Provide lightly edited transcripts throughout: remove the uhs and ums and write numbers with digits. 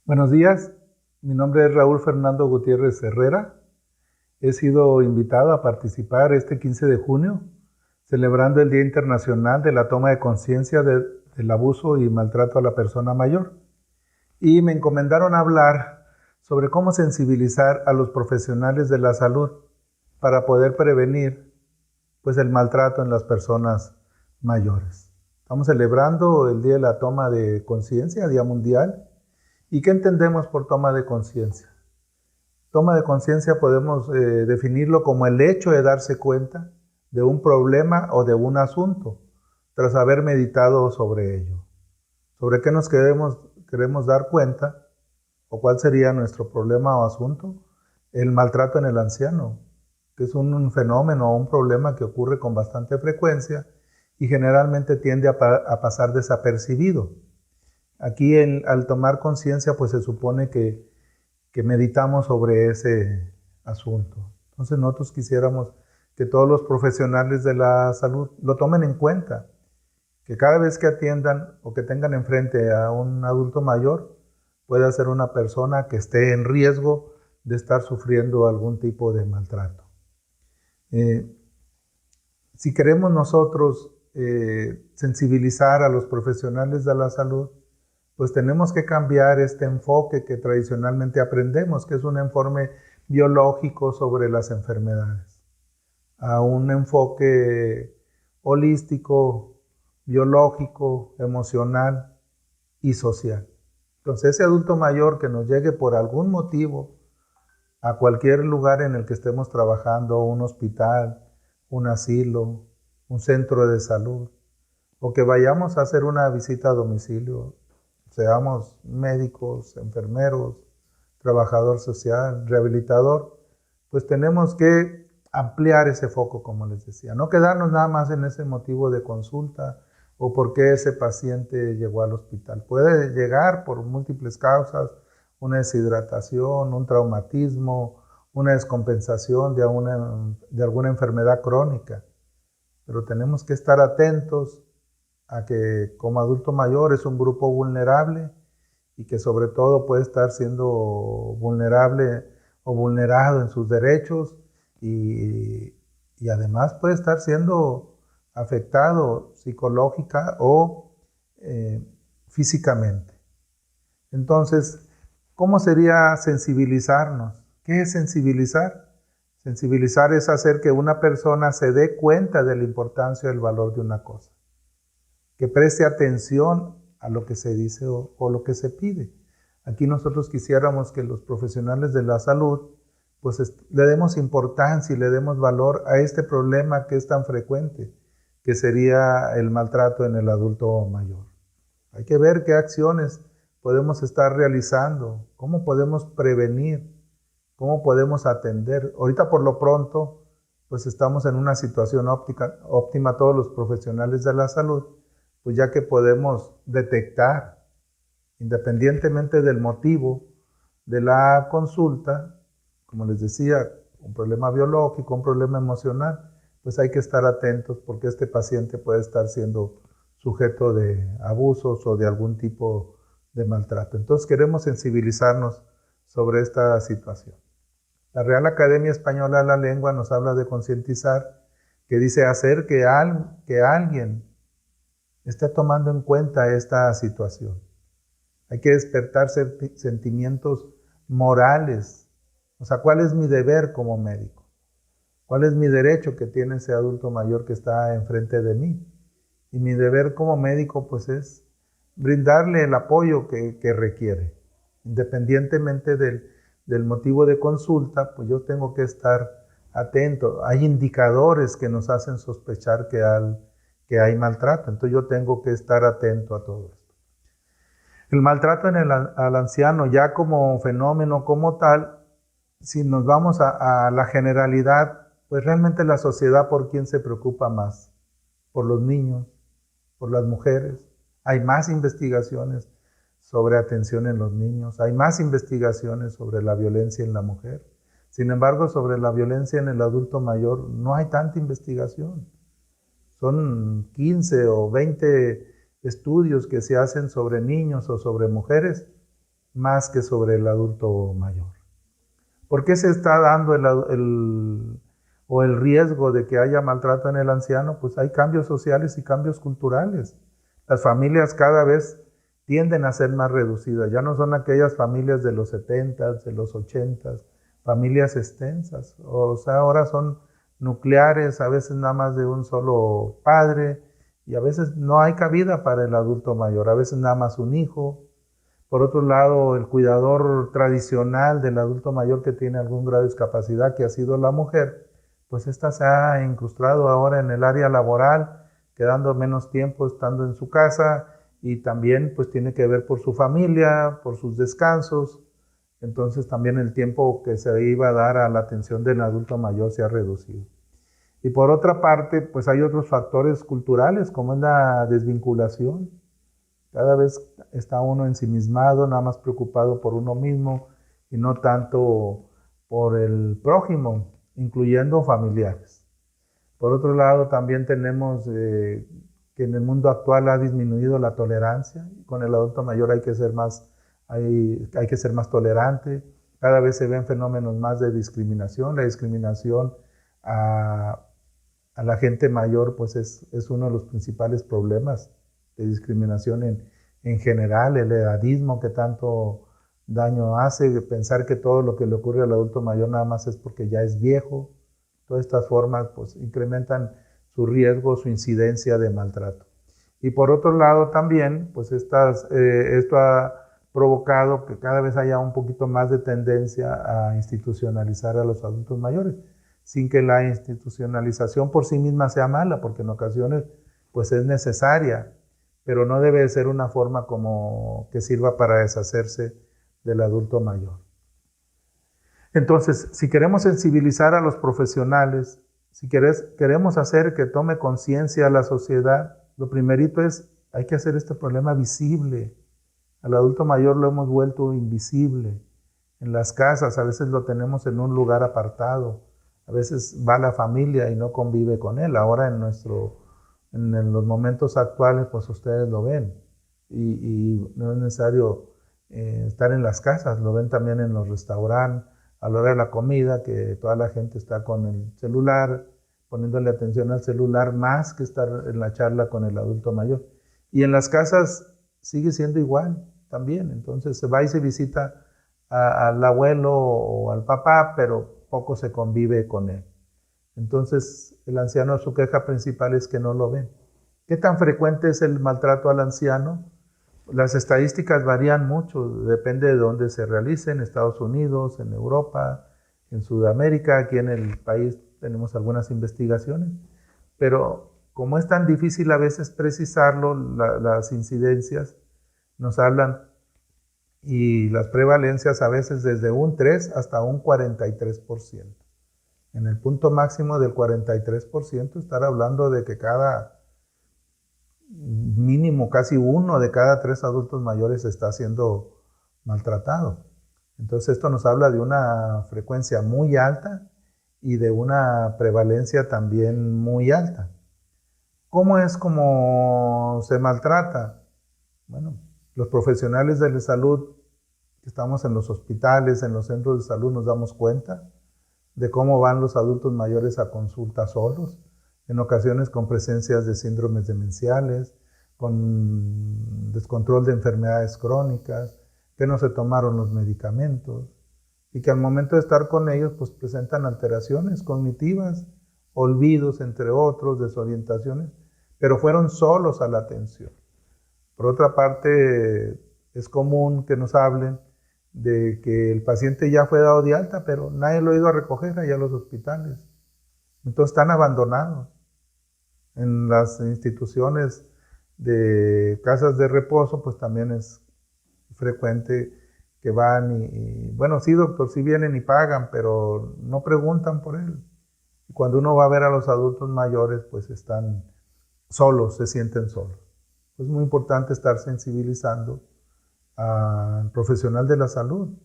Buenos días, mi nombre es Raúl Fernando Gutiérrez Herrera. He sido invitado a participar este 15 de junio, celebrando el Día Internacional de la Toma de Conciencia del Abuso y Maltrato a la Persona Mayor. Y me encomendaron hablar sobre cómo sensibilizar a los profesionales de la salud para poder prevenir el maltrato en las personas mayores. Estamos celebrando el Día de la Toma de Conciencia, Día Mundial. ¿Y qué entendemos por toma de conciencia? Toma de conciencia podemos definirlo como el hecho de darse cuenta de un problema o de un asunto, tras haber meditado sobre ello. ¿Sobre qué nos queremos dar cuenta? ¿O cuál sería nuestro problema o asunto? El maltrato en el anciano, que es un fenómeno o un problema que ocurre con bastante frecuencia y generalmente tiende a pasar desapercibido. Aquí al tomar conciencia, pues se supone que meditamos sobre ese asunto. Entonces nosotros quisiéramos que todos los profesionales de la salud lo tomen en cuenta, que cada vez que atiendan o que tengan enfrente a un adulto mayor, pueda ser una persona que esté en riesgo de estar sufriendo algún tipo de maltrato. Si queremos nosotros sensibilizar a los profesionales de la salud, pues tenemos que cambiar este enfoque que tradicionalmente aprendemos, que es un enfoque biológico sobre las enfermedades, a un enfoque holístico, biológico, emocional y social. Entonces, ese adulto mayor que nos llegue por algún motivo a cualquier lugar en el que estemos trabajando, un hospital, un asilo, un centro de salud, o que vayamos a hacer una visita a domicilio, seamos médicos, enfermeros, trabajador social, rehabilitador, pues tenemos que ampliar ese foco, como les decía. No quedarnos nada más en ese motivo de consulta o por qué ese paciente llegó al hospital. Puede llegar por múltiples causas, una deshidratación, un traumatismo, una descompensación de alguna enfermedad crónica. Pero tenemos que estar atentos a que como adulto mayor es un grupo vulnerable y que sobre todo puede estar siendo vulnerable o vulnerado en sus derechos y además puede estar siendo afectado psicológica o físicamente. Entonces, ¿cómo sería sensibilizarnos? ¿Qué es sensibilizar? Sensibilizar es hacer que una persona se dé cuenta de la importancia del valor de una cosa, que preste atención a lo que se dice o lo que se pide. Aquí nosotros quisiéramos que los profesionales de la salud pues le demos importancia y le demos valor a este problema que es tan frecuente, que sería el maltrato en el adulto mayor. Hay que ver qué acciones podemos estar realizando, cómo podemos prevenir, cómo podemos atender. Ahorita por lo pronto pues estamos en una situación óptima todos los profesionales de la salud, pues ya que podemos detectar, independientemente del motivo de la consulta, como les decía, un problema biológico, un problema emocional, pues hay que estar atentos porque este paciente puede estar siendo sujeto de abusos o de algún tipo de maltrato. Entonces queremos sensibilizarnos sobre esta situación. La Real Academia Española de la Lengua nos habla de concientizar, que dice hacer que alguien esté tomando en cuenta esta situación. Hay que despertar sentimientos morales. O sea, ¿cuál es mi deber como médico? ¿Cuál es mi derecho que tiene ese adulto mayor que está enfrente de mí? Y mi deber como médico pues es brindarle el apoyo que requiere. Independientemente del motivo de consulta, pues yo tengo que estar atento. Hay indicadores que nos hacen sospechar que hay maltrato, entonces yo tengo que estar atento a todo esto. El maltrato al anciano ya como fenómeno como tal, si nos vamos a la generalidad, pues realmente la sociedad por quién se preocupa más, por los niños, por las mujeres. Hay más investigaciones sobre atención en los niños, hay más investigaciones sobre la violencia en la mujer. Sin embargo, sobre la violencia en el adulto mayor no hay tanta investigación. Son 15 o 20 estudios que se hacen sobre niños o sobre mujeres, más que sobre el adulto mayor. ¿Por qué se está dando el riesgo de que haya maltrato en el anciano? Pues hay cambios sociales y cambios culturales. Las familias cada vez tienden a ser más reducidas. Ya no son aquellas familias de los 70s, de los 80s, familias extensas. O sea, ahora son nucleares, a veces nada más de un solo padre, y a veces no hay cabida para el adulto mayor, a veces nada más un hijo. Por otro lado, el cuidador tradicional del adulto mayor que tiene algún grado de discapacidad, que ha sido la mujer, pues esta se ha incrustado ahora en el área laboral, quedando menos tiempo estando en su casa, y también pues tiene que ver por su familia, por sus descansos. Entonces también el tiempo que se iba a dar a la atención del adulto mayor se ha reducido. Y por otra parte, pues hay otros factores culturales, como es la desvinculación. Cada vez está uno ensimismado, nada más preocupado por uno mismo y no tanto por el prójimo, incluyendo familiares. Por otro lado, también tenemos que en el mundo actual ha disminuido la tolerancia. Con el adulto mayor hay que ser más tolerante. Cada vez se ven fenómenos más de discriminación. La discriminación a la gente mayor pues es uno de los principales problemas de discriminación en general, el edadismo que tanto daño hace, pensar que todo lo que le ocurre al adulto mayor nada más es porque ya es viejo. Todas estas formas pues incrementan su riesgo, su incidencia de maltrato. Y por otro lado también, pues esto ha provocado que cada vez haya un poquito más de tendencia a institucionalizar a los adultos mayores, sin que la institucionalización por sí misma sea mala, porque en ocasiones pues es necesaria, pero no debe ser una forma como que sirva para deshacerse del adulto mayor. Entonces, si queremos sensibilizar a los profesionales, si queremos hacer que tome conciencia a la sociedad, lo primerito es, hay que hacer este problema visible. Al adulto mayor lo hemos vuelto invisible. En las casas a veces lo tenemos en un lugar apartado. A veces va la familia y no convive con él. Ahora en los momentos actuales, pues ustedes lo ven. Y no es necesario estar en las casas, lo ven también en los restaurantes, a la hora de la comida, que toda la gente está con el celular, poniéndole atención al celular más que estar en la charla con el adulto mayor. Y en las casas sigue siendo igual también. Entonces se va y se visita al abuelo o al papá, pero poco se convive con él. Entonces el anciano, su queja principal es que no lo ven. ¿Qué tan frecuente es el maltrato al anciano? Las estadísticas varían mucho, depende de dónde se realice, en Estados Unidos, en Europa, en Sudamérica. Aquí en el país tenemos algunas investigaciones, pero como es tan difícil a veces precisarlo, las incidencias nos hablan, y las prevalencias a veces desde un 3 hasta un 43%. En el punto máximo del 43%, estar hablando de que cada mínimo casi 1 de cada 3 adultos mayores está siendo maltratado. Entonces esto nos habla de una frecuencia muy alta y de una prevalencia también muy alta. ¿Cómo es como se maltrata? Bueno, los profesionales de la salud que estamos en los hospitales, en los centros de salud, nos damos cuenta de cómo van los adultos mayores a consulta solos, en ocasiones con presencias de síndromes demenciales, con descontrol de enfermedades crónicas, que no se tomaron los medicamentos, y que al momento de estar con ellos pues presentan alteraciones cognitivas, olvidos entre otros, desorientaciones, pero fueron solos a la atención. Por otra parte, es común que nos hablen de que el paciente ya fue dado de alta, pero nadie lo ha ido a recoger allá a los hospitales. Entonces están abandonados. En las instituciones de casas de reposo, pues también es frecuente que van bueno, sí, doctor, sí vienen y pagan, pero no preguntan por él. Y cuando uno va a ver a los adultos mayores, pues están solos, se sienten solos. Es muy importante estar sensibilizando al profesional de la salud.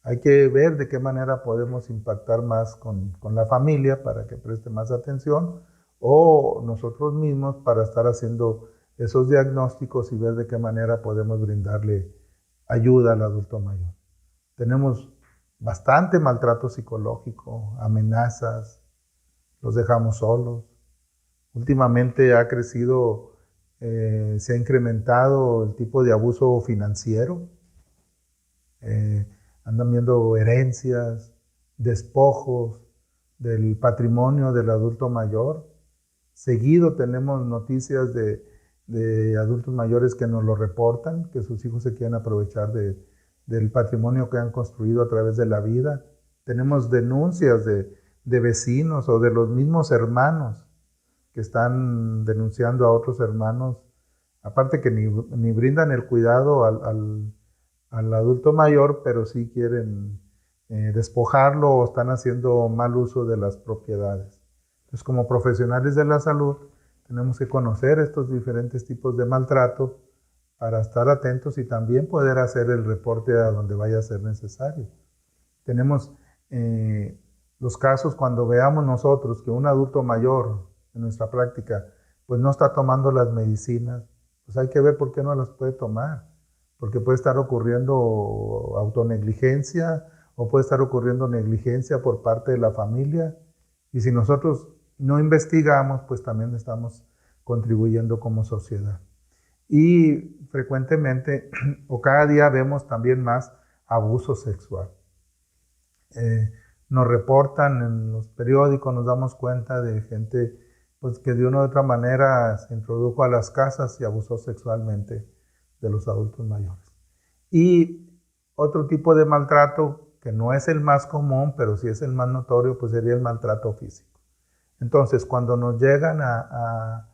Hay que ver de qué manera podemos impactar más con la familia para que preste más atención, o nosotros mismos para estar haciendo esos diagnósticos y ver de qué manera podemos brindarle ayuda al adulto mayor. Tenemos bastante maltrato psicológico, amenazas, los dejamos solos. Últimamente ha crecido, se ha incrementado el tipo de abuso financiero. Andan viendo herencias, despojos del patrimonio del adulto mayor. Seguido tenemos noticias de adultos mayores que nos lo reportan, que sus hijos se quieren aprovechar del patrimonio que han construido a través de la vida. Tenemos denuncias de vecinos o de los mismos hermanos que están denunciando a otros hermanos, aparte que ni brindan el cuidado al adulto mayor, pero sí quieren despojarlo o están haciendo mal uso de las propiedades. Entonces, como profesionales de la salud, tenemos que conocer estos diferentes tipos de maltrato para estar atentos y también poder hacer el reporte a donde vaya a ser necesario. Tenemos los casos cuando veamos nosotros que un adulto mayor en nuestra práctica pues no está tomando las medicinas, pues hay que ver por qué no las puede tomar, porque puede estar ocurriendo autonegligencia o puede estar ocurriendo negligencia por parte de la familia, y si nosotros no investigamos, pues también estamos contribuyendo como sociedad. Y frecuentemente o cada día vemos también más abuso sexual. Nos reportan en los periódicos, nos damos cuenta de gente pues, que de una u otra manera se introdujo a las casas y abusó sexualmente de los adultos mayores. Y otro tipo de maltrato que no es el más común, pero sí es el más notorio, pues sería el maltrato físico. Entonces, cuando nos llegan a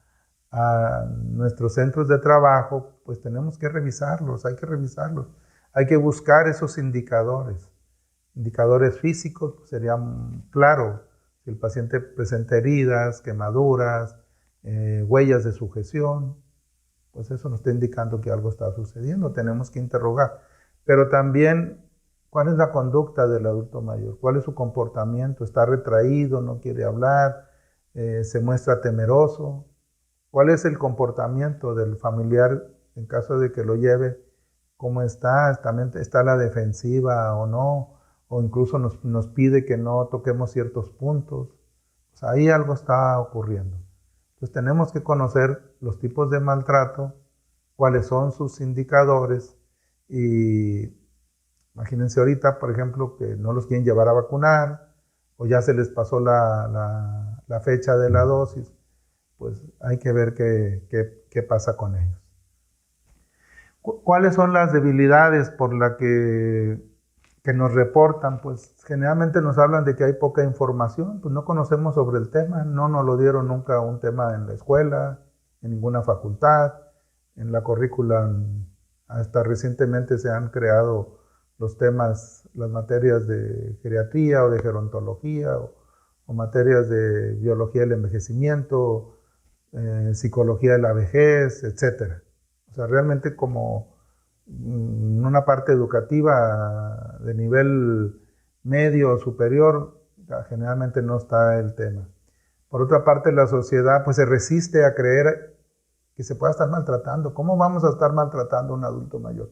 nuestros centros de trabajo, pues tenemos que revisarlos, hay que revisarlos. Hay que buscar esos indicadores. Indicadores físicos pues serían, claro, si el paciente presenta heridas, quemaduras, huellas de sujeción, pues eso nos está indicando que algo está sucediendo, tenemos que interrogar. Pero también, ¿cuál es la conducta del adulto mayor? ¿Cuál es su comportamiento? ¿Está retraído? ¿No quiere hablar? ¿Se muestra temeroso? ¿Cuál es el comportamiento del familiar en caso de que lo lleve? ¿Cómo está? ¿También está a la defensiva o no? O incluso nos pide que no toquemos ciertos puntos. O sea, ahí algo está ocurriendo. Entonces tenemos que conocer los tipos de maltrato, cuáles son sus indicadores, y imagínense ahorita, por ejemplo, que no los quieren llevar a vacunar o ya se les pasó la fecha de la dosis, pues hay que ver qué pasa con ellos. ¿Cuáles son las debilidades por las que nos reportan? Pues generalmente nos hablan de que hay poca información, pues no conocemos sobre el tema, no nos lo dieron nunca un tema en la escuela, en ninguna facultad, en la currícula. Hasta recientemente se han creado los temas, las materias de geriatría o de gerontología o materias de biología del envejecimiento, psicología de la vejez, etc. O sea, realmente como una parte educativa de nivel medio o superior, generalmente no está el tema. Por otra parte, la sociedad pues se resiste a creer que se pueda estar maltratando. ¿Cómo vamos a estar maltratando a un adulto mayor?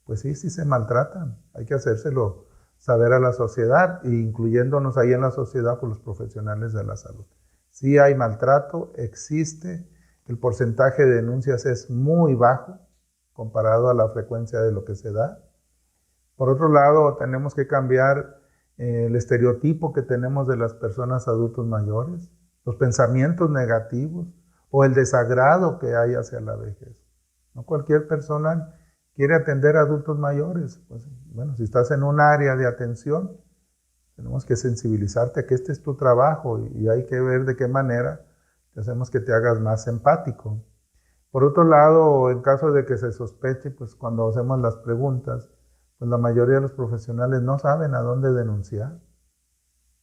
Pues sí, sí se maltratan. Hay que hacérselo saber a la sociedad, incluyéndonos ahí en la sociedad por los profesionales de la salud. Sí hay maltrato, existe. El porcentaje de denuncias es muy bajo comparado a la frecuencia de lo que se da. Por otro lado, tenemos que cambiar el estereotipo que tenemos de las personas adultos mayores, los pensamientos negativos o el desagrado que hay hacia la vejez. No cualquier persona quiere atender a adultos mayores. Pues, bueno, si estás en un área de atención, tenemos que sensibilizarte a que este es tu trabajo y hay que ver de qué manera te hacemos que te hagas más empático. Por otro lado, en caso de que se sospeche, pues cuando hacemos las preguntas, pues la mayoría de los profesionales no saben a dónde denunciar.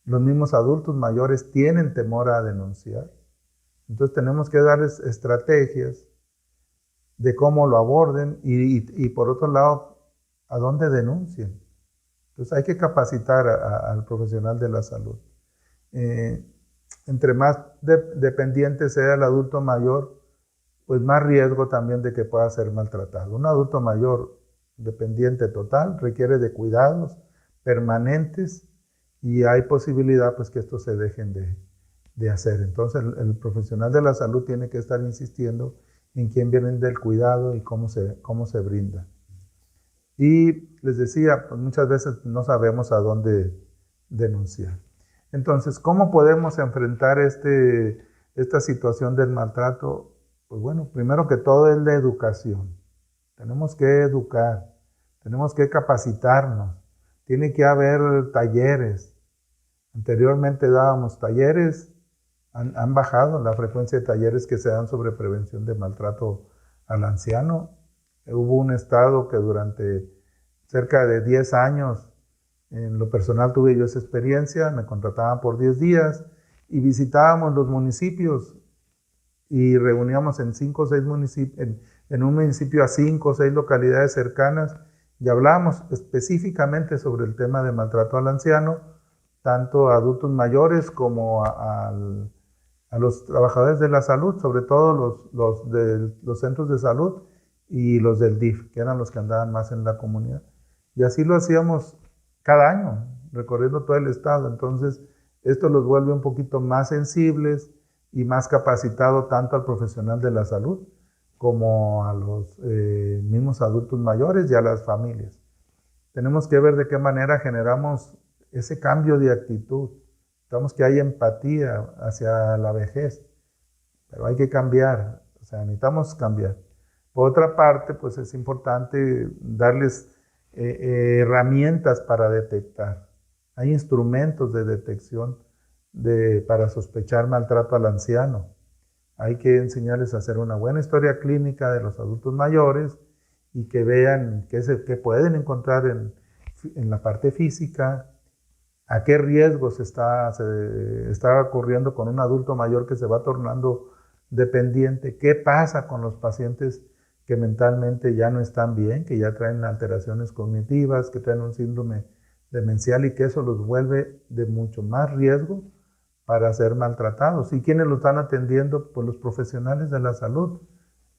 Los mismos adultos mayores tienen temor a denunciar. Entonces tenemos que darles estrategias de cómo lo aborden y por otro lado, a dónde denuncien. Entonces hay que capacitar al profesional de la salud. Entre más dependiente sea el adulto mayor, pues más riesgo también de que pueda ser maltratado. Un adulto mayor dependiente total, requiere de cuidados permanentes y hay posibilidad pues que estos se dejen de hacer. Entonces el profesional de la salud tiene que estar insistiendo en quién viene del cuidado y cómo se brinda. Y les decía, pues muchas veces no sabemos a dónde denunciar. Entonces, ¿cómo podemos enfrentar esta situación del maltrato? Pues bueno, primero que todo es la educación. Tenemos que educar, tenemos que capacitarnos, tiene que haber talleres. Anteriormente dábamos talleres, han bajado la frecuencia de talleres que se dan sobre prevención de maltrato al anciano. Hubo un estado que durante cerca de 10 años, en lo personal tuve yo esa experiencia, me contrataban por 10 días y visitábamos los municipios y reuníamos en 5 o 6 municipios, en un municipio a 5 o 6 localidades cercanas y hablábamos específicamente sobre el tema de maltrato al anciano, tanto a adultos mayores como a los trabajadores de la salud, sobre todo los de los centros de salud y los del DIF, que eran los que andaban más en la comunidad. Y así lo hacíamos cada año, recorriendo todo el estado. Entonces, esto los vuelve un poquito más sensibles y más capacitado tanto al profesional de la salud como a los mismos adultos mayores y a las familias. Tenemos que ver de qué manera generamos ese cambio de actitud. Necesitamos que haya empatía hacia la vejez, pero hay que cambiar, o sea, necesitamos cambiar. Por otra parte, pues es importante darles herramientas para detectar. Hay instrumentos de detección para sospechar maltrato al anciano. Hay que enseñarles a hacer una buena historia clínica de los adultos mayores y que vean qué pueden encontrar en la parte física, a qué riesgos está ocurriendo con un adulto mayor que se va tornando dependiente, qué pasa con los pacientes que mentalmente ya no están bien, que ya traen alteraciones cognitivas, que traen un síndrome demencial y que eso los vuelve de mucho más riesgo para ser maltratados. ¿Y quiénes lo están atendiendo? Pues los profesionales de la salud,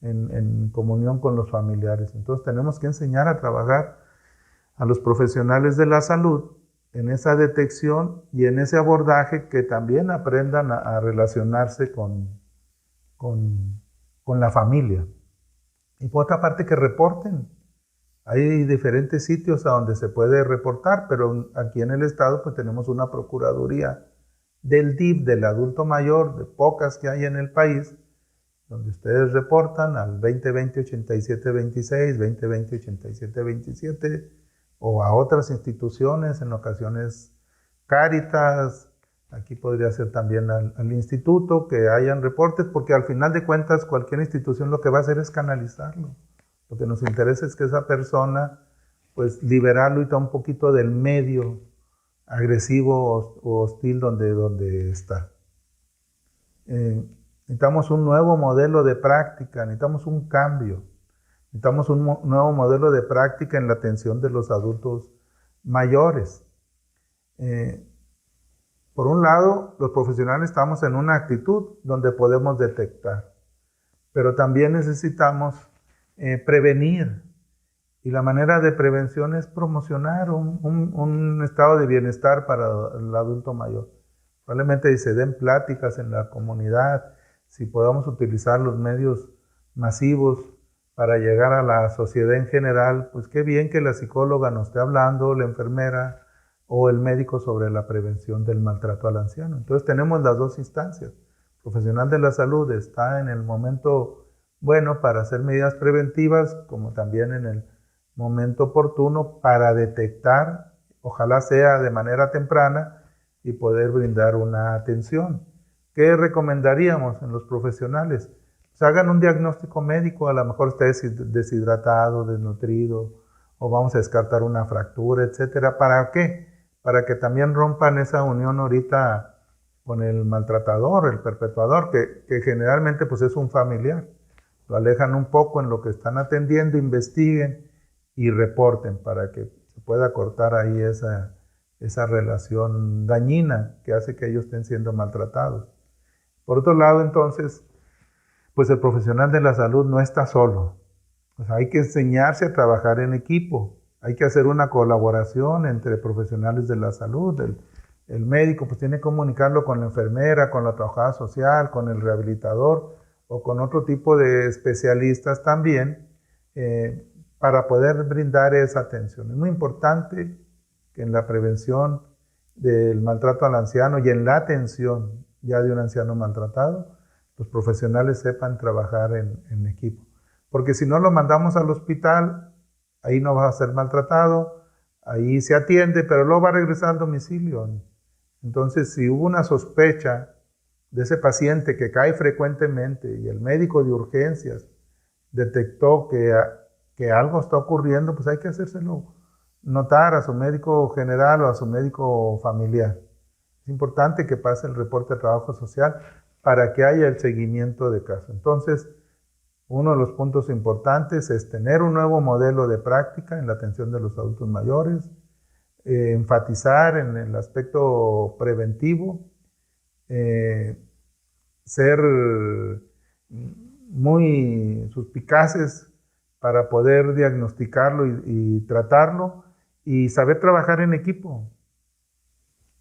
en comunión con los familiares. Entonces tenemos que enseñar a trabajar a los profesionales de la salud en esa detección y en ese abordaje, que también aprendan a relacionarse con la familia. Y por otra parte, que reporten. Hay diferentes sitios a donde se puede reportar, pero aquí en el estado pues tenemos una procuraduría del DIF, del adulto mayor, de pocas que hay en el país, donde ustedes reportan al 2020-8726, 2020-8727, o a otras instituciones, en ocasiones Cáritas, aquí podría ser también al instituto, que hayan reportes, porque al final de cuentas cualquier institución lo que va a hacer es canalizarlo. Lo que nos interesa es que esa persona, pues liberarlo y está un poquito del medio agresivo o hostil donde está. Necesitamos un nuevo modelo de práctica, necesitamos un cambio. Necesitamos un nuevo modelo de práctica en la atención de los adultos mayores. Por un lado, los profesionales estamos en una actitud donde podemos detectar, pero también necesitamos prevenir. Y la manera de prevención es promocionar un estado de bienestar para el adulto mayor. Probablemente se den pláticas en la comunidad, si podamos utilizar los medios masivos para llegar a la sociedad en general, pues qué bien que la psicóloga nos esté hablando, la enfermera o el médico sobre la prevención del maltrato al anciano. Entonces tenemos las dos instancias. El profesional de la salud está en el momento bueno para hacer medidas preventivas, como también en el momento oportuno para detectar, ojalá sea de manera temprana, y poder brindar una atención. ¿Qué recomendaríamos en los profesionales? Pues hagan un diagnóstico médico, a lo mejor está deshidratado, desnutrido, o vamos a descartar una fractura, etcétera. ¿Para qué? Para que también rompan esa unión ahorita con el maltratador, el perpetuador, que generalmente pues es un familiar. Lo alejan un poco en lo que están atendiendo, investiguen y reporten para que se pueda cortar ahí esa relación dañina que hace que ellos estén siendo maltratados. Por otro lado, entonces, pues el profesional de la salud no está solo. Pues hay que enseñarse a trabajar en equipo, hay que hacer una colaboración entre profesionales de la salud. El médico pues tiene que comunicarlo con la enfermera, con la trabajadora social, con el rehabilitador o con otro tipo de especialistas también, para poder brindar esa atención. Es muy importante que en la prevención del maltrato al anciano y en la atención ya de un anciano maltratado, los profesionales sepan trabajar en equipo. Porque si no lo mandamos al hospital, ahí no va a ser maltratado, ahí se atiende, pero luego va a regresar al domicilio. Entonces, si hubo una sospecha de ese paciente que cae frecuentemente y el médico de urgencias detectó que algo está ocurriendo, pues hay que hacérselo notar a su médico general o a su médico familiar. Es importante que pase el reporte de trabajo social para que haya el seguimiento de caso. Entonces, uno de los puntos importantes es tener un nuevo modelo de práctica en la atención de los adultos mayores, enfatizar en el aspecto preventivo, ser muy suspicaces para poder diagnosticarlo y tratarlo, y saber trabajar en equipo.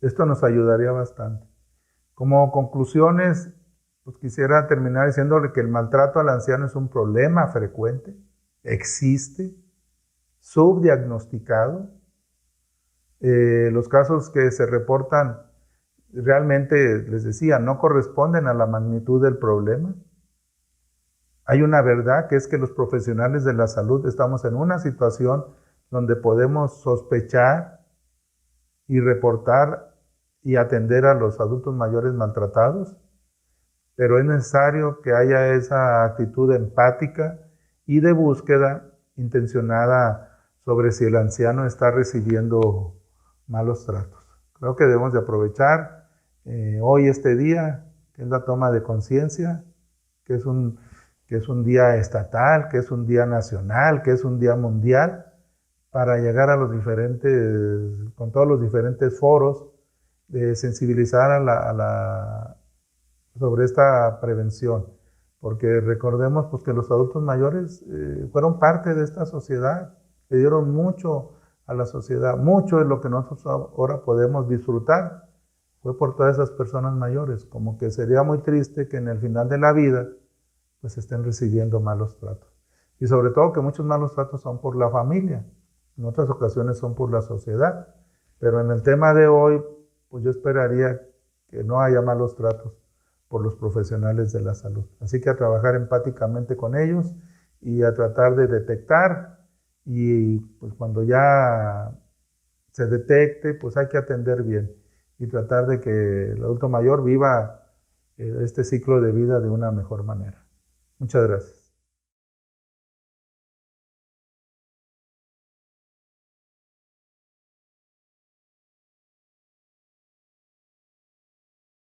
Esto nos ayudaría bastante. Como conclusiones, pues quisiera terminar diciéndole que el maltrato al anciano es un problema frecuente, existe, subdiagnosticado. Los casos que se reportan realmente, les decía, no corresponden a la magnitud del problema. Hay una verdad, que es que los profesionales de la salud estamos en una situación donde podemos sospechar y reportar y atender a los adultos mayores maltratados, pero es necesario que haya esa actitud empática y de búsqueda intencionada sobre si el anciano está recibiendo malos tratos. Creo que debemos de aprovechar hoy este día, que es la toma de conciencia, que es un día estatal, que es un día nacional, que es un día mundial, para llegar a los diferentes, con todos los diferentes foros, de sensibilizar sobre esta prevención. Porque recordemos pues, que los adultos mayores fueron parte de esta sociedad, le dieron mucho a la sociedad, mucho de lo que nosotros ahora podemos disfrutar fue por todas esas personas mayores. Como que sería muy triste que en el final de la vida pues estén recibiendo malos tratos. Y sobre todo que muchos malos tratos son por la familia, en otras ocasiones son por la sociedad. Pero en el tema de hoy, pues yo esperaría que no haya malos tratos por los profesionales de la salud. Así que a trabajar empáticamente con ellos y a tratar de detectar, y pues cuando ya se detecte, pues hay que atender bien y tratar de que el adulto mayor viva este ciclo de vida de una mejor manera. Muchas gracias.